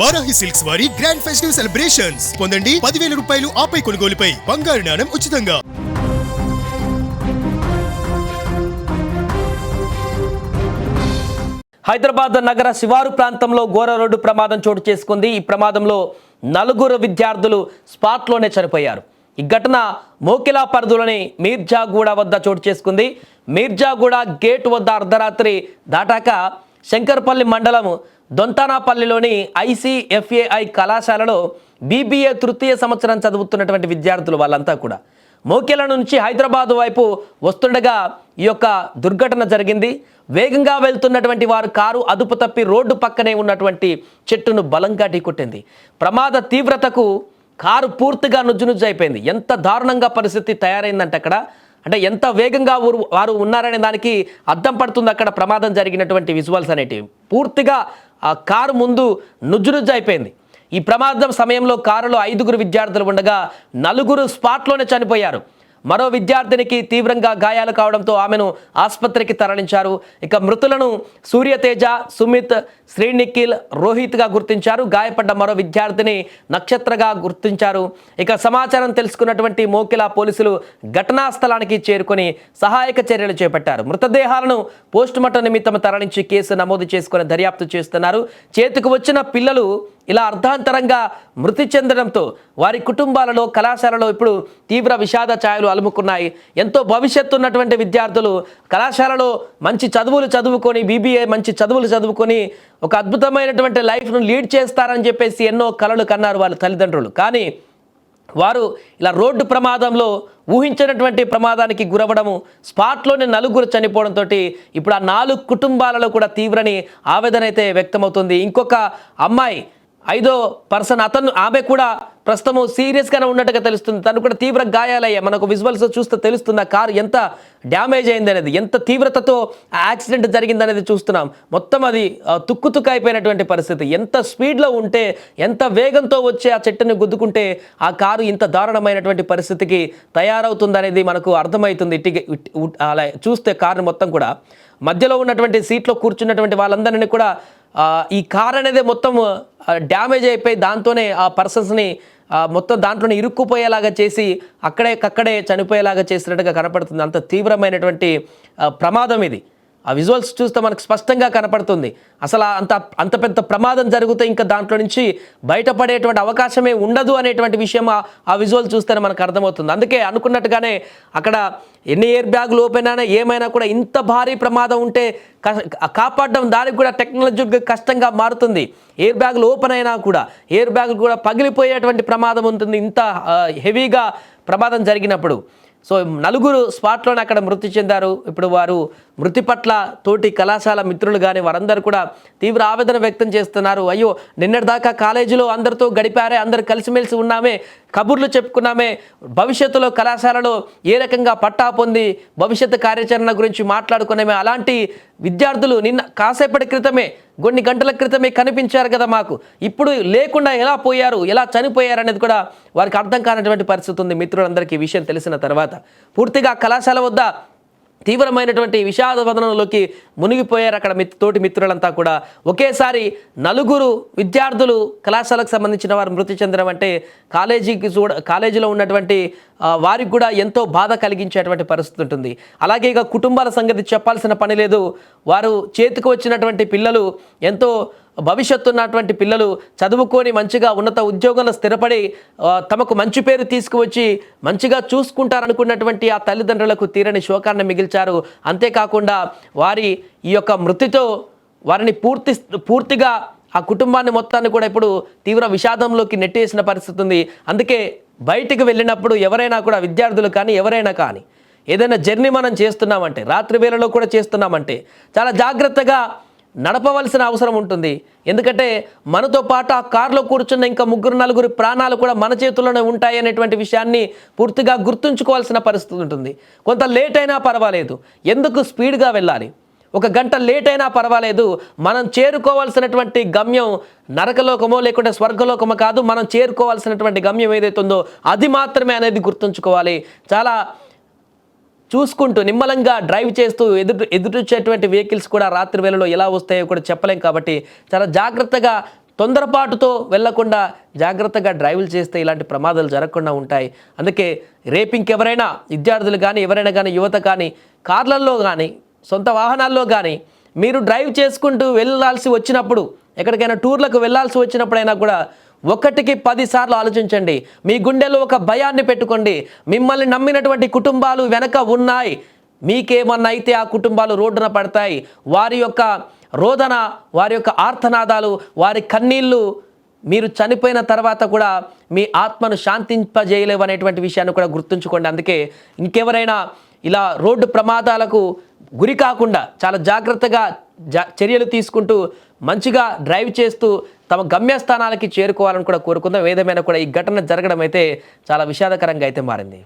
Varahi silks వారి grand festive celebrations పొందండి 10,000 రూపాయలు ఆపై కొనుగోలుపై బంగారు నాణెం ఉచితంగా. హైదరాబాద్ నగర శివారు ప్రాంతంలో ఘోర రోడ్డు ప్రమాదం చోటు చేసుకుంది. ఈ ప్రమాదంలో 4 విద్యార్థులు స్పాట్లోనే చనిపోయారు. ఈ ఘటన మోకిలా పరిధిలోని మీర్జాగూడ వద్ద చోటు చేసుకుంది. మీర్జాగూడ గేట్ వద్ద అర్ధరాత్రి దాటాక శంకర్పల్లి మండలం దొంతానాపల్లిలోని ICFAI కళాశాలలో BBA తృతీయ సంవత్సరం చదువుతున్నటువంటి విద్యార్థులు వాళ్ళంతా కూడా మోకిల నుంచి హైదరాబాద్ వైపు వస్తుండగా ఈ యొక్క దుర్ఘటన జరిగింది. వేగంగా వెళ్తున్నటువంటి వారు కారు అదుపు తప్పి రోడ్డు పక్కనే ఉన్నటువంటి చెట్టును బలంగా ఢీకొట్టింది. ప్రమాద తీవ్రతకు కారు పూర్తిగా నుజ్జునుజ్జు అయిపోయింది. ఎంత దారుణంగా పరిస్థితి తయారైందంటే అక్కడ అంటే ఎంత వేగంగా వారు ఉన్నారనే దానికి అద్దం పడుతుంది అక్కడ ప్రమాదం జరిగినటువంటి విజువల్స్ అనేటివి. పూర్తిగా ఆ కారు ముందు నుజ్జునుజ్జు అయిపోయింది. ఈ ప్రమాదం సమయంలో కారులో 5 విద్యార్థులు ఉండగా 4 స్పాట్లోనే చనిపోయారు. మరో విద్యార్థినికి తీవ్రంగా గాయాలు కావడంతో ఆమెను ఆసుపత్రికి తరలించారు. ఇక మృతులను సూర్యతేజ, సుమిత్, శ్రీనిఖిల్, రోహిత్గా గుర్తించారు. గాయపడ్డ మరో విద్యార్థిని నక్షత్రగా గుర్తించారు. ఇక సమాచారం తెలుసుకున్నటువంటి మోకిలా పోలీసులు ఘటనా స్థలానికి చేరుకొని సహాయక చర్యలు చేపట్టారు. మృతదేహాలను పోస్టుమార్టం నిమిత్తం తరలించి కేసు నమోదు చేసుకుని దర్యాప్తు చేస్తున్నారు. చేతికి వచ్చిన పిల్లలు ఇలా అర్ధాంతరంగా మృతి చెందడంతో వారి కుటుంబాలలో కళాశాలలో ఇప్పుడు తీవ్ర విషాద ఛాయలు అలుముకున్నాయి. ఎంతో భవిష్యత్తు ఉన్నటువంటి విద్యార్థులు కళాశాలలో మంచి చదువులు చదువుకొని BBA మంచి చదువులు చదువుకొని ఒక అద్భుతమైనటువంటి లైఫ్ను లీడ్ చేస్తారని చెప్పేసి ఎన్నో కలలు కన్నారు వాళ్ళ తల్లిదండ్రులు. కానీ వారు ఇలా రోడ్డు ప్రమాదంలో ఊహించినటువంటి ప్రమాదానికి గురవడము, స్పాట్లోనే 4 చనిపోవడంతో ఇప్పుడు ఆ 4 కుటుంబాలలో కూడా తీవ్రని ఆవేదన అయితే వ్యక్తమవుతుంది. ఇంకొక అమ్మాయి 5వ పర్సన్ ఆమె కూడా ప్రస్తుతం సీరియస్గానే ఉన్నట్టుగా తెలుస్తుంది. తను కూడా తీవ్ర గాయాలయ్యాయి. మనకు విజువల్స్ చూస్తే తెలుస్తుంది ఆ కారు ఎంత డ్యామేజ్ అయింది అనేది, ఎంత తీవ్రతతో యాక్సిడెంట్ జరిగిందనేది చూస్తున్నాం. మొత్తం అది తుక్కు అయిపోయినటువంటి పరిస్థితి. ఎంత స్పీడ్లో ఉంటే, ఎంత వేగంతో వచ్చి ఆ చెట్టుని గుద్దుకుంటే ఆ కారు ఇంత దారుణమైనటువంటి పరిస్థితికి తయారవుతుందనేది మనకు అర్థమవుతుంది. అలా చూస్తే కారు మొత్తం కూడా మధ్యలో ఉన్నటువంటి సీట్లో కూర్చున్నటువంటి వాళ్ళందరినీ కూడా ఈ కార్ అనేది మొత్తం డ్యామేజ్ అయిపోయి దాంతోనే ఆ పర్సన్స్ని మొత్తం దాంట్లోనే ఇరుక్కుపోయేలాగా చేసి అక్కడే చనిపోయేలాగా చేసినట్టుగా కనపడుతుంది. అంత తీవ్రమైనటువంటి ప్రమాదం ఇది. ఆ విజువల్స్ చూస్తే మనకు స్పష్టంగా కనపడుతుంది. అసలు అంత పెద్ద ప్రమాదం జరిగితే ఇంకా దాంట్లో నుంచి బయటపడేటువంటి అవకాశమే ఉండదు అనేటువంటి విషయం ఆ విజువల్ చూస్తేనే మనకు అర్థమవుతుంది. అందుకే అనుకున్నట్టుగానే అక్కడ ఎన్ని ఎయిర్ బ్యాగులు ఓపెన్ అయినా ఏమైనా కూడా ఇంత భారీ ప్రమాదం ఉంటే కాపాడడం దానికి కూడా టెక్నాలజీగా కష్టంగా మారుతుంది. ఎయిర్ బ్యాగులు ఓపెన్ అయినా కూడా ఎయిర్ బ్యాగులు కూడా పగిలిపోయేటువంటి ప్రమాదం ఉంటుంది ఇంత హెవీగా ప్రమాదం జరిగినప్పుడు. సో 4 స్పాట్లోనే అక్కడ మృతి చెందారు. ఇప్పుడు వారు మృతి పట్ల తోటి కళాశాల మిత్రులు కానీ వారందరూ కూడా తీవ్ర ఆవేదన వ్యక్తం చేస్తున్నారు. అయ్యో, నిన్నటిదాకా కాలేజీలో అందరితో గడిపారే, అందరు కలిసిమెలిసి ఉన్నామే, కబుర్లు చెప్పుకున్నామే, భవిష్యత్తులో కళాశాలలో ఏ రకంగా పట్టా పొంది భవిష్యత్తు కార్యాచరణ గురించి మాట్లాడుకున్నామే, అలాంటి విద్యార్థులు నిన్న కాసేపటి క్రితమే, కొన్ని గంటల క్రితమే కనిపించారు కదా మాకు, ఇప్పుడు లేకుండా ఎలా పోయారు, ఎలా చనిపోయారు అనేది కూడా వారికి అర్థం కానటువంటి పరిస్థితి ఉంది. మిత్రులందరికీ ఈ విషయం తెలిసిన తర్వాత పూర్తిగా కళాశాల వద్ద తీవ్రమైనటువంటి విషాదవదనంలోకి మునిగిపోయారు అక్కడ తోటి మిత్రులంతా కూడా. ఒకేసారి 4 విద్యార్థులు కళాశాలకు సంబంధించిన వారు మృతి చెందడం అంటే కాలేజీలో ఉన్నటువంటి వారికి కూడా ఎంతో బాధ కలిగించేటువంటి పరిస్థితి ఉంటుంది. అలాగే ఇక కుటుంబాల సంగతి చెప్పాల్సిన పని లేదు. వారు చేతికి వచ్చినటువంటి పిల్లలు, ఎంతో భవిష్యత్తు ఉన్నటువంటి పిల్లలు చదువుకొని మంచిగా ఉన్నత ఉద్యోగంలో స్థిరపడి తమకు మంచి పేరు తీసుకువచ్చి మంచిగా చూసుకుంటారనుకున్నటువంటి ఆ తల్లిదండ్రులకు తీరని శోకాన్ని మిగిల్చారు. అంతేకాకుండా వారి ఈ యొక్క మృతితో వారిని పూర్తిగా ఆ కుటుంబాన్ని మొత్తాన్ని కూడా ఇప్పుడు తీవ్ర విషాదంలోకి నెట్టేసిన పరిస్థితి ఉంది. అందుకే బయటికి వెళ్ళినప్పుడు ఎవరైనా కూడా, విద్యార్థులు కానీ ఎవరైనా కానీ, ఏదైనా జర్నీ మనం చేస్తున్నామంటే, రాత్రి వేళలో కూడా చేస్తున్నామంటే చాలా జాగ్రత్తగా నడపవలసిన అవసరం ఉంటుంది. ఎందుకంటే మనతో పాటు ఆ కారులో కూర్చున్న ఇంకా 3-4 ప్రాణాలు కూడా మన చేతుల్లోనే ఉంటాయి అనేటువంటి విషయాన్ని పూర్తిగా గుర్తుంచుకోవాల్సిన పరిస్థితి ఉంటుంది. కొంత లేట్ అయినా పర్వాలేదు, ఎందుకు స్పీడ్గా వెళ్ళాలి, 1 గంట లేట్ అయినా పర్వాలేదు, మనం చేరుకోవాల్సినటువంటి గమ్యం నరకలోకమో లేకుంటే స్వర్గలోకమో కాదు, మనం చేరుకోవాల్సినటువంటి గమ్యం ఏదైతే ఉందో అది మాత్రమే అనేది గుర్తుంచుకోవాలి. చాలా చూసుకుంటూ నిమ్మలంగా డ్రైవ్ చేస్తూ ఎదురొచ్చేటువంటి వెహికల్స్ కూడా రాత్రి వేళలో ఎలా వస్తాయో కూడా చెప్పలేం. కాబట్టి చాలా జాగ్రత్తగా తొందరపాటుతో వెళ్లకుండా జాగ్రత్తగా డ్రైవ్లు చేస్తే ఇలాంటి ప్రమాదాలు జరగకుండా ఉంటాయి. అందుకే రేపు ఇంకెవరైనా విద్యార్థులు కానీ ఎవరైనా కానీ యువత కానీ కార్లలో కానీ సొంత వాహనాల్లో కానీ మీరు డ్రైవ్ చేసుకుంటూ వెళ్ళాల్సి వచ్చినప్పుడు, ఎక్కడికైనా టూర్లకు వెళ్ళాల్సి వచ్చినప్పుడైనా కూడా 1కి 10 సార్లు ఆలోచించండి. మీ గుండెలో ఒక భయాన్ని పెట్టుకోండి. మిమ్మల్ని నమ్మినటువంటి కుటుంబాలు వెనక ఉన్నాయి. మీకేమన్నా అయితే ఆ కుటుంబాలు రోడ్డున పడతాయి. వారి యొక్క రోదన, వారి యొక్క ఆర్తనాదాలు, వారి కన్నీళ్ళు మీరు చనిపోయిన తర్వాత కూడా మీ ఆత్మను శాంతింపజేయలేవు అనేటువంటి విషయాన్ని కూడా గుర్తుంచుకోండి. అందుకే ఇంకెవరైనా ఇలా రోడ్డు ప్రమాదాలకు గురి కాకుండా చాలా జాగ్రత్తగా చర్యలు తీసుకుంటూ మంచిగా డ్రైవ్ చేస్తూ తమ గమ్యస్థానాలకి చేరుకోవాలని కూడా కోరుకుందాం. ఏదేమైనా కూడా ఈ ఘటన జరగడం అయితే చాలా విషాదకరంగా అయితే మారింది.